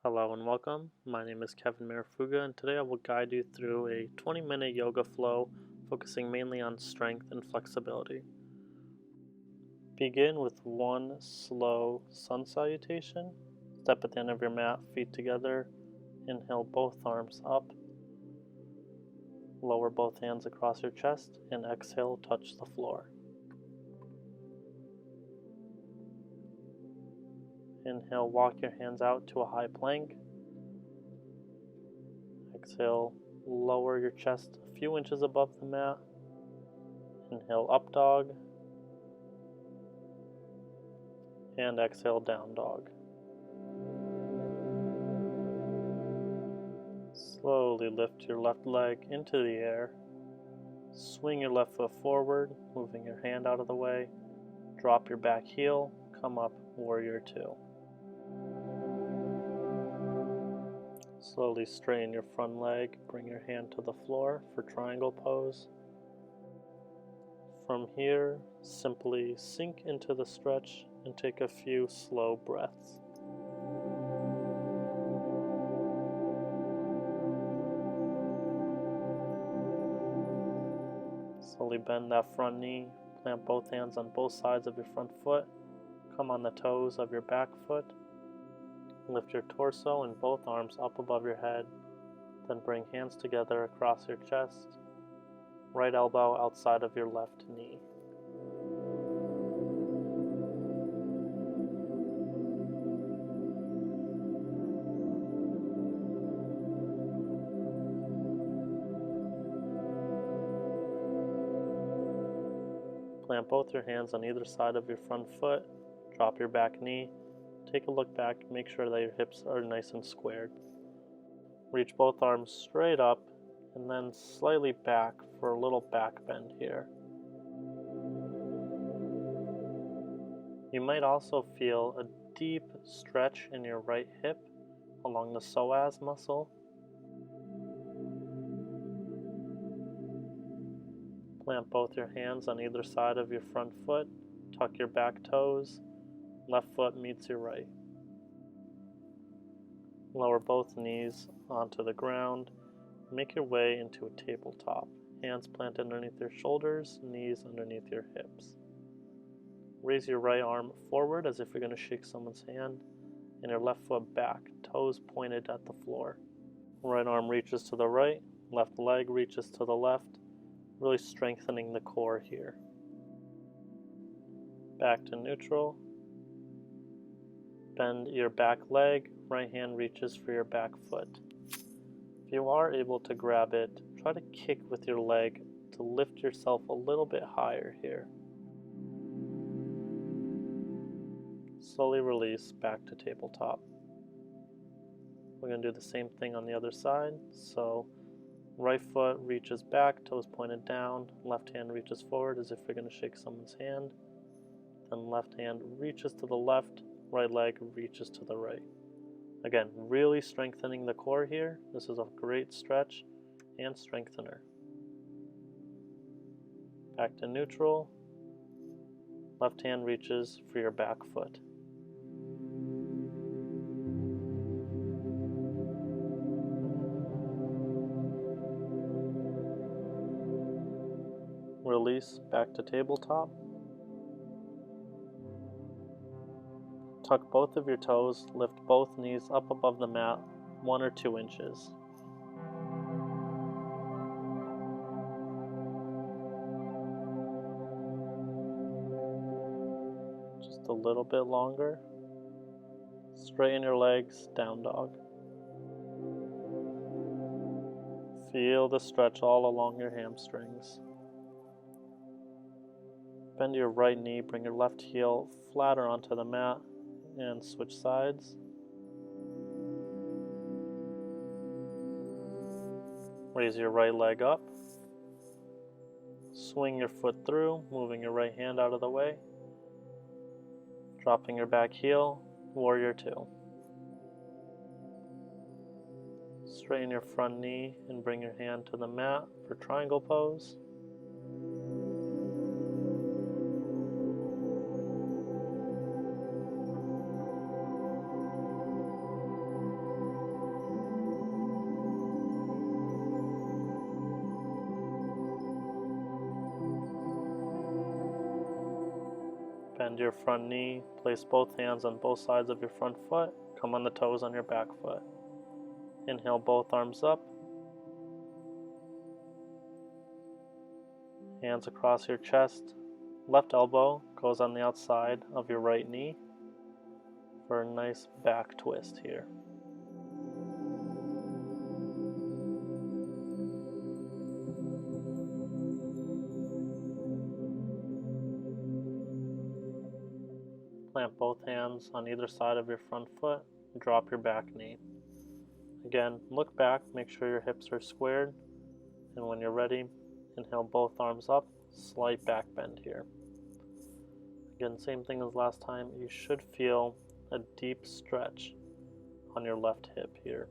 Hello and welcome. My name is Kevin Marafuga, and today I will guide you through a 20-minute yoga flow focusing mainly on strength and flexibility. Begin with one slow sun salutation. Step at the end of your mat, feet together. Inhale both arms up. Lower both hands across your chest, and exhale, touch the floor. Inhale, walk your hands out to a high plank. Exhale, lower your chest a few inches above the mat. Inhale, up dog. And exhale, down dog. Slowly lift your left leg into the air. Swing your left foot forward, moving your hand out of the way. Drop your back heel, come up, warrior two. Slowly straighten your front leg, bring your hand to the floor for triangle pose. From here, simply sink into the stretch and take a few slow breaths. Slowly bend that front knee, plant both hands on both sides of your front foot, come on the toes of your back foot, lift your torso and both arms up above your head, then bring hands together across your chest, right elbow outside of your left knee. Plant both your hands on either side of your front foot, drop your back knee, take a look back, make sure that your hips are nice and squared. Reach both arms straight up and then slightly back for a little back bend here. You might also feel a deep stretch in your right hip along the psoas muscle. Plant both your hands on either side of your front foot, tuck your back toes, left foot meets your right. Lower both knees onto the ground. Make your way into a tabletop. Hands planted underneath your shoulders, knees underneath your hips. Raise your right arm forward as if you're going to shake someone's hand, and your left foot back, toes pointed at the floor. Right arm reaches to the right, left leg reaches to the left, really strengthening the core here. Back to neutral. Bend your back leg, right hand reaches for your back foot. If you are able to grab it, try to kick with your leg to lift yourself a little bit higher here. Slowly release back to tabletop. We're going to do the same thing on the other side. So right foot reaches back, toes pointed down, left hand reaches forward as if you're going to shake someone's hand. Then left hand reaches to the left, right leg reaches to the right. Again, really strengthening the core here. This is a great stretch and strengthener. Back to neutral. Left hand reaches for your back foot. Release back to tabletop. Tuck both of your toes, lift both knees up above the mat 1 or 2 inches. Just a little bit longer. Straighten your legs, down dog. Feel the stretch all along your hamstrings. Bend your right knee, bring your left heel flatter onto the mat, and switch sides. Raise your right leg up. Swing your foot through, moving your right hand out of the way. Dropping your back heel, warrior two. Straighten your front knee and bring your hand to the mat for triangle pose. Bend your front knee, place both hands on both sides of your front foot, come on the toes on your back foot. Inhale both arms up, hands across your chest, left elbow goes on the outside of your right knee for a nice back twist here. Plant both hands on either side of your front foot, drop your back knee. Again, look back, make sure your hips are squared, and when you're ready, inhale both arms up, slight back bend here. Again, same thing as last time, you should feel a deep stretch on your left hip here.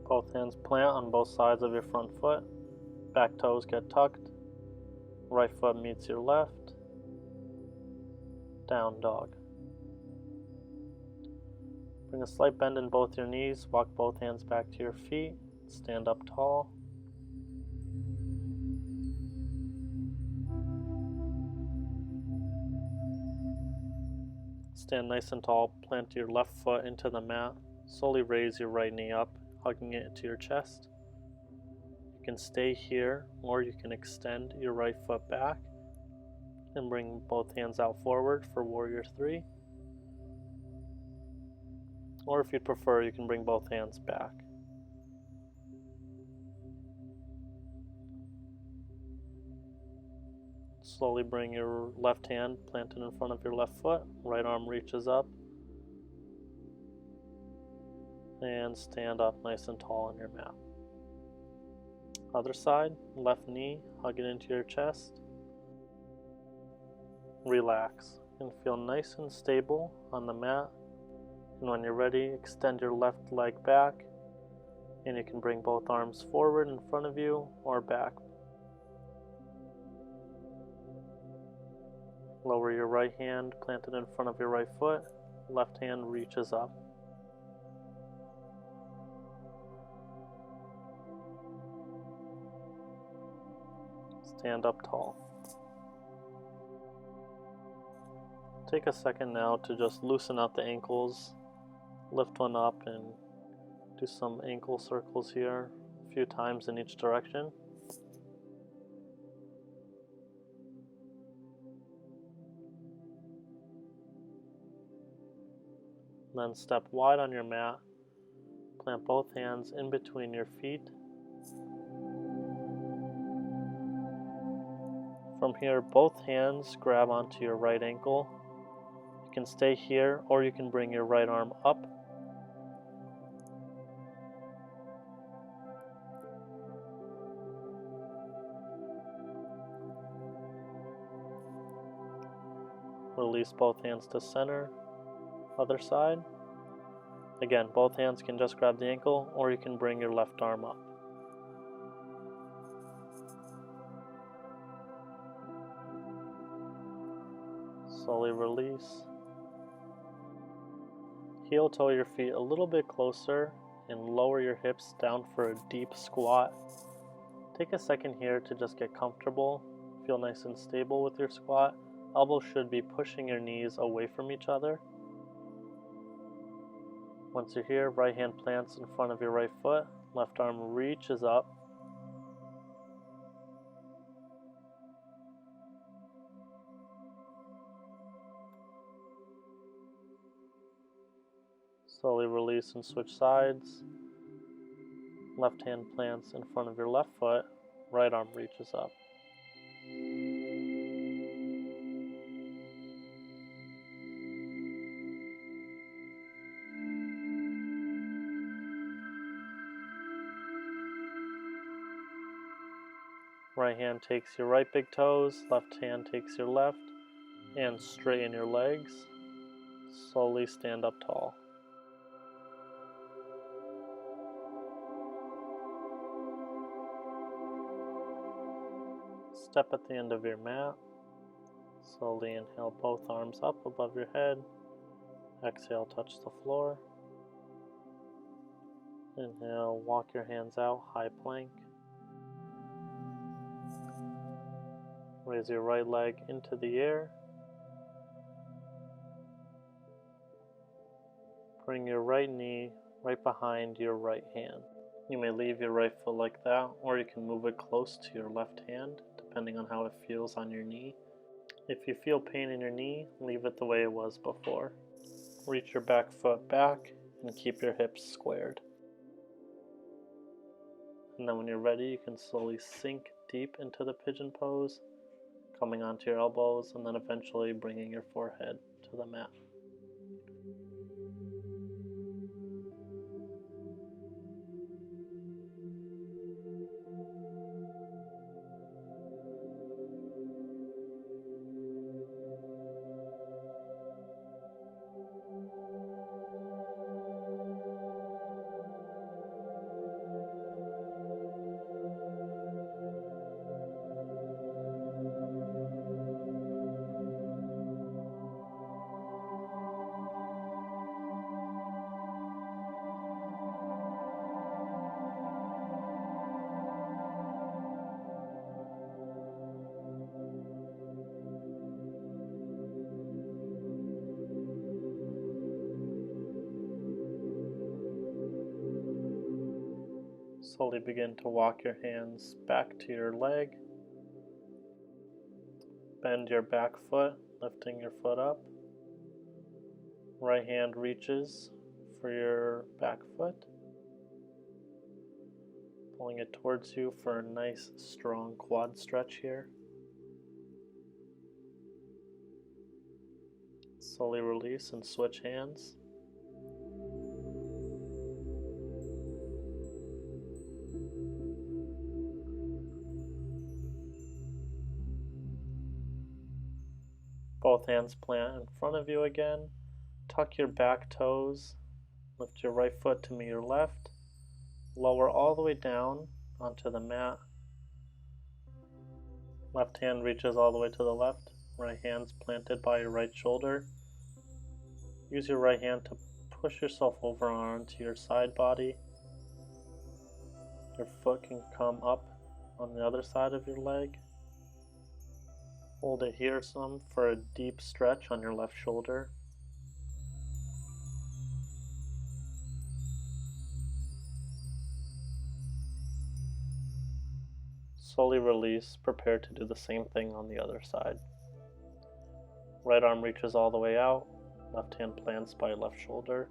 Both hands plant on both sides of your front foot, back toes get tucked, right foot meets your left, down dog. Bring a slight bend in both your knees, walk both hands back to your feet, stand up tall. Stand nice and tall, plant your left foot into the mat, slowly raise your right knee up, hugging it to your chest. You can stay here, or you can extend your right foot back and bring both hands out forward for Warrior 3. Or if you'd prefer, you can bring both hands back. Slowly bring your left hand planted in front of your left foot, right arm reaches up, and stand up nice and tall on your mat. Other side, left knee, hug it into your chest. Relax and feel nice and stable on the mat. And when you're ready, extend your left leg back, and you can bring both arms forward in front of you or back. Lower your right hand, planted in front of your right foot, left hand reaches up. Stand up tall. Take a second now to just loosen out the ankles, lift one up and do some ankle circles here, a few times in each direction. Then step wide on your mat, plant both hands in between your feet. From here, both hands grab onto your right ankle. You can stay here, or you can bring your right arm up. Release both hands to center. Other side. Again, both hands can just grab the ankle, or you can bring your left arm up. Slowly release. Heel toe your feet a little bit closer and lower your hips down for a deep squat. Take a second here to just get comfortable. Feel nice and stable with your squat. Elbows should be pushing your knees away from each other. Once you're here, right hand plants in front of your right foot, left arm reaches up. Slowly release and switch sides. Left hand plants in front of your left foot, right arm reaches up. Right hand takes your right big toes, left hand takes your left, and straighten your legs. Slowly stand up tall. Step at the end of your mat. Slowly inhale both arms up above your head. Exhale, touch the floor. Inhale, walk your hands out, high plank. Raise your right leg into the air. Bring your right knee right behind your right hand. You may leave your right foot like that, or you can move it close to your left hand, depending on how it feels on your knee. If you feel pain in your knee, leave it the way it was before. Reach your back foot back and keep your hips squared. And then when you're ready, you can slowly sink deep into the pigeon pose, coming onto your elbows and then eventually bringing your forehead to the mat. Slowly begin to walk your hands back to your leg. Bend your back foot, lifting your foot up. Right hand reaches for your back foot, pulling it towards you for a nice strong quad stretch here. Slowly release and switch hands. Both hands plant in front of you again. Tuck your back toes. Lift your right foot to meet your left. Lower all the way down onto the mat. Left hand reaches all the way to the left. Right hand's planted by your right shoulder. Use your right hand to push yourself over onto your side body. Your foot can come up on the other side of your leg. Hold it here some for a deep stretch on your left shoulder. Slowly release, prepare to do the same thing on the other side. Right arm reaches all the way out, left hand plants by your left shoulder.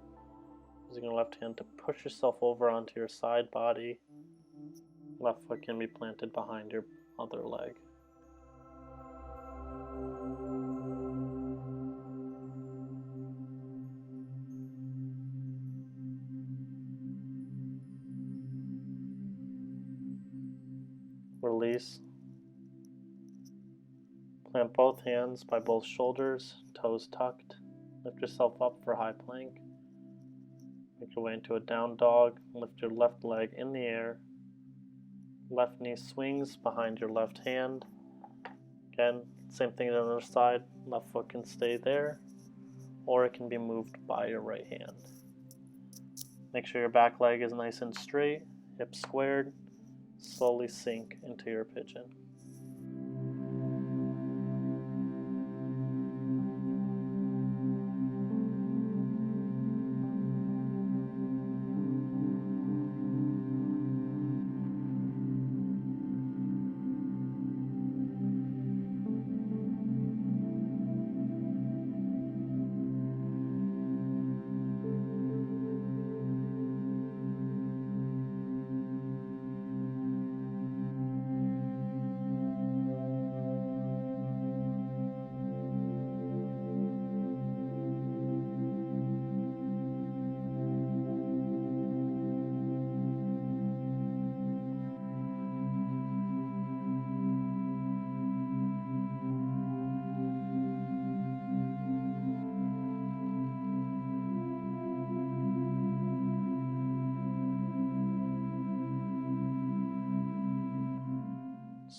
Using your left hand to push yourself over onto your side body. Left foot can be planted behind your other leg. Release. Plant both hands by both shoulders, toes tucked. Lift yourself up for high plank. Make your way into a down dog. Lift your left leg in the air. Left knee swings behind your left hand. Again, same thing on the other side. Left foot can stay there, or it can be moved by your right hand. Make sure your back leg is nice and straight, hips squared. Slowly sink into your pigeon.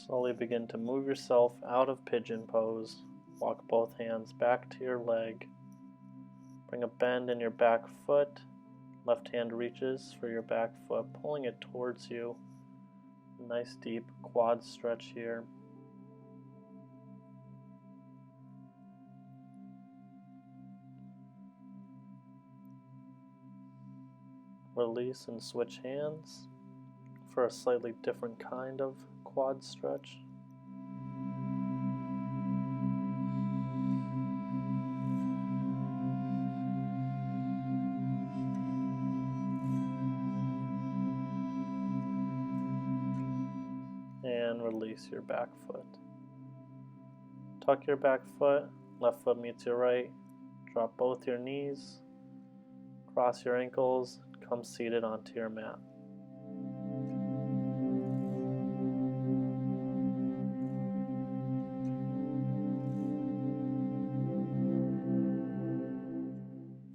Slowly begin to move yourself out of pigeon pose. Walk both hands back to your leg. Bring a bend in your back foot. Left hand reaches for your back foot, pulling it towards you. Nice deep quad stretch here. release and switch hands for a slightly different kind of quad stretch. And release your back foot. Tuck your back foot, left foot meets your right, drop both your knees, cross your ankles, come seated onto your mat.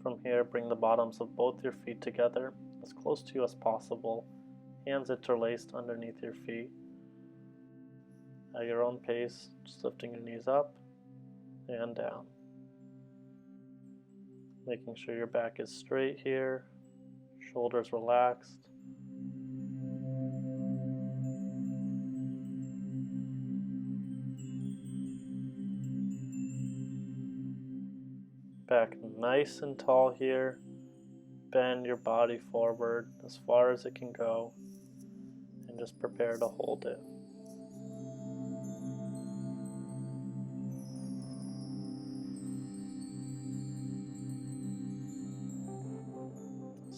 From here, bring the bottoms of both your feet together as close to you as possible, hands interlaced underneath your feet. At your own pace, just lifting your knees up and down. Making sure your back is straight here, shoulders relaxed. Back nice and tall here. Bend your body forward as far as it can go and just prepare to hold it.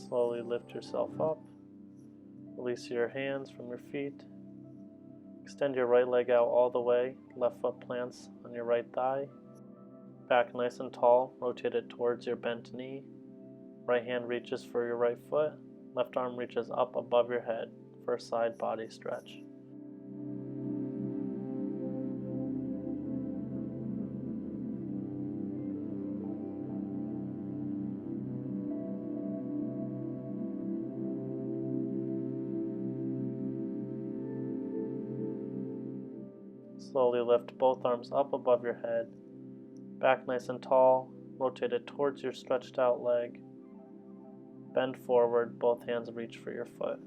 Slowly lift yourself up. Release your hands from your feet. Extend your right leg out all the way. Left foot plants on your right thigh. Back nice and tall. Rotate it towards your bent knee. Right hand reaches for your right foot. Left arm reaches up above your head for a side body stretch. Slowly lift both arms up above your head. Back nice and tall. Rotate it towards your stretched out leg. Bend forward, both hands reach for your foot.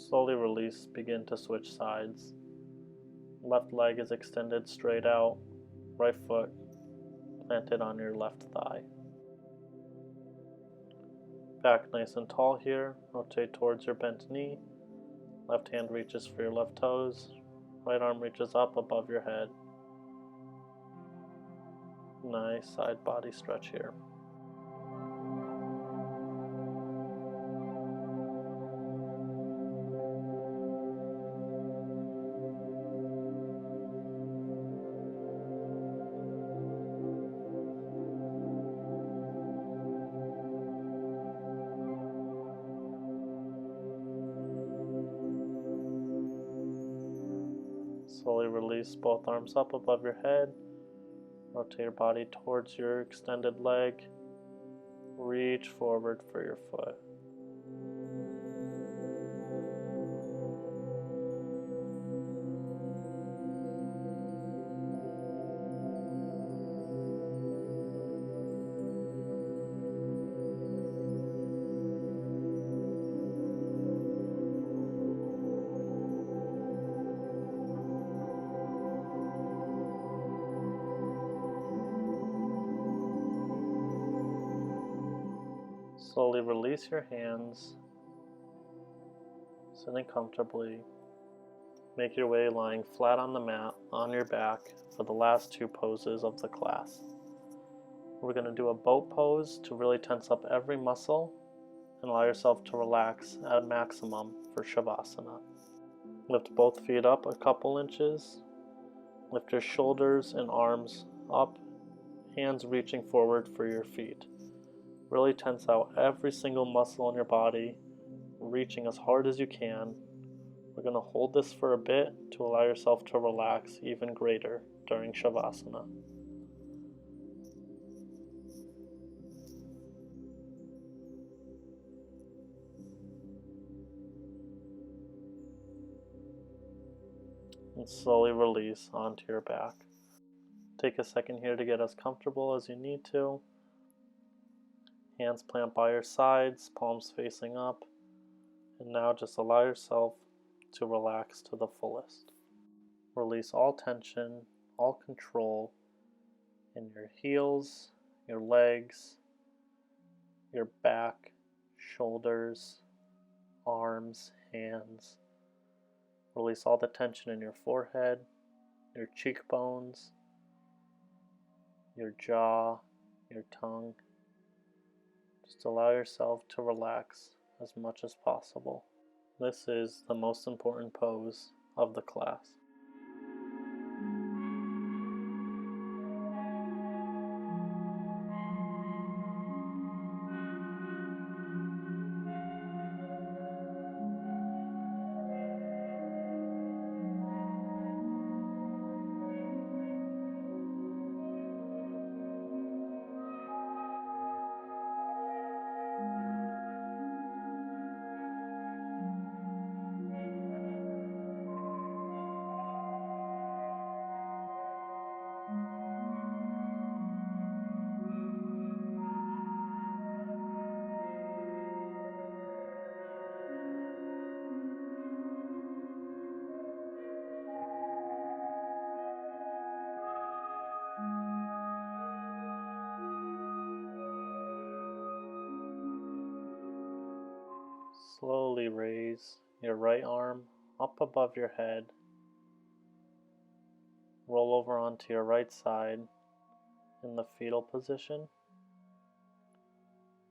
Slowly release, begin to switch sides. Left leg is extended straight out, right foot planted on your left thigh. Back nice and tall here, rotate towards your bent knee. Left hand reaches for your left toes, right arm reaches up above your head. Nice side body stretch here. Slowly release both arms up above your head. Rotate your body towards your extended leg. Reach forward for your foot. Slowly release your hands, sitting comfortably. Make your way lying flat on the mat, on your back, for the last two poses of the class. We're going to do a boat pose to really tense up every muscle and allow yourself to relax at maximum for Shavasana. Lift both feet up a couple inches. Lift your shoulders and arms up, hands reaching forward for your feet. Really tense out every single muscle in your body, reaching as hard as you can. We're going to hold this for a bit to allow yourself to relax even greater during Shavasana. and slowly release onto your back. Take a second here to get as comfortable as you need to. Hands plant by your sides, palms facing up. And now just allow yourself to relax to the fullest. Release all tension, all control in your heels, your legs, your back, shoulders, arms, hands. Release all the tension in your forehead, your cheekbones, your jaw, your tongue. Just allow yourself to relax as much as possible. This is the most important pose of the class. Slowly raise your right arm up above your head. Roll over onto your right side in the fetal position.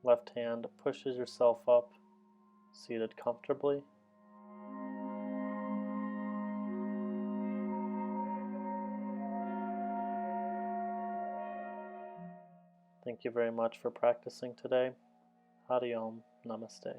Left hand pushes yourself up, seated comfortably. Thank you very much for practicing today. Hari Om. Namaste.